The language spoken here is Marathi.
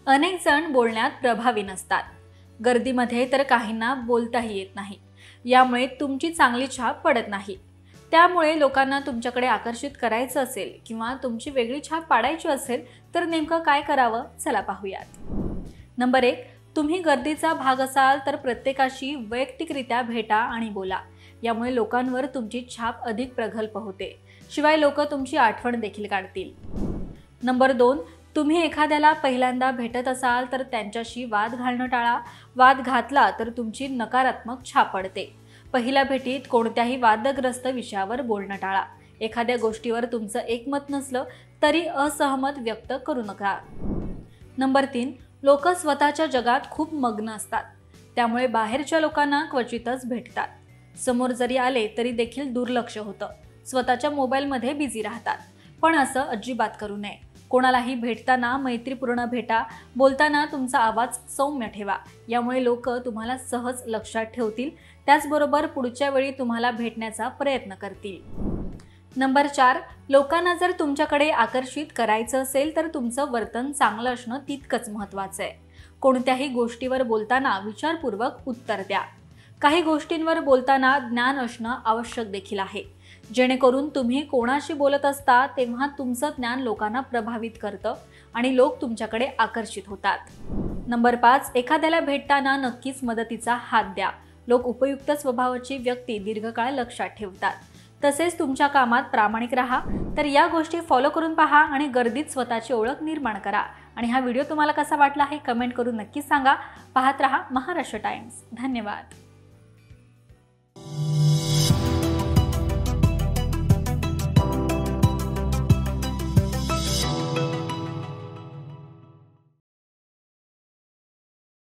अनेक जण बोलण्यात प्रभावी नसतात। गर्दीमध्ये तर काहींना बोलताही येत नाही। यामुळे तुमची चांगली छाप पडत नाही। त्यामुळे लोकांना तुमच्याकडे आकर्षित करायचं असेल किंवा तुमची वेगळी छाप पाडायची असेल तर नेमकं काय करावं, चला पाहूयात। नंबर 1, तुम्ही गर्दीचा भाग असाल तर प्रत्येकाशी वैयक्तिकरित्या भेटा आणि बोला। यामुळे लोकांवर तुमची छाप अधिक प्रगल्भ होते। शिवाय लोक तुमची आठवण देखील काढतील। नंबर 2, तुम्ही एखाद्याला पहिल्यांदा भेटत असाल तर त्यांच्याशी वाद घालणं टाळा। वाद घातला तर तुमची नकारात्मक छाप पडते। पहिल्या भेटीत कोणत्याही वादग्रस्त विषयावर बोलणं टाळा। एखाद्या गोष्टीवर तुमचं एकमत नसलं तरी असहमत व्यक्त करू नका। नंबर 3, लोक स्वतःच्या जगात खूप मग्न असतात। त्यामुळे बाहेरच्या लोकांना क्वचितच भेटतात। समोर जरी आले तरी देखील दुर्लक्ष होतं। स्वतःच्या मोबाईलमध्ये बिझी राहतात। पण असं अजिबात करू नये। कोणालाही भेटताना मैत्रीपूर्ण भेटा। बोलताना तुमचा आवाज सौम्य ठेवा। यामुळे लोक तुम्हाला सहज लक्षात ठेवतील। त्याचबरोबर पुढच्या वेळी तुम्हाला भेटण्याचा प्रयत्न करतील। नंबर 4, लोकांना जर तुमच्याकडे आकर्षित करायचं असेल तर तुमचं वर्तन चांगलं असणं तितकंच महत्त्वाचं आहे। कोणत्याही गोष्टीवर बोलताना विचारपूर्वक उत्तर द्या। काही गोष्टींवर बोलताना ज्ञान असणं आवश्यक देखील आहे। जेणेकरून तुम्ही कोणाशी बोलत असता तेव्हा तुमचं ज्ञान लोकांना प्रभावित करतं आणि लोक तुमच्याकडे आकर्षित होतात। नंबर 5, एखाद्याला भेटताना नक्कीच मदतीचा हात द्या। लोक उपयुक्त स्वभावाची व्यक्ती दीर्घकाळ लक्षात ठेवतात। तसेच तुमच्या कामात प्रामाणिक राहा। तर या गोष्टी फॉलो करून पहा आणि गर्दीत स्वतःची ओळख निर्माण करा। आणि हा व्हिडिओ तुम्हाला कसा वाटला हे कमेंट करून नक्कीच सांगा। पाहत रहा महाराष्ट्र टाइम्स। धन्यवाद।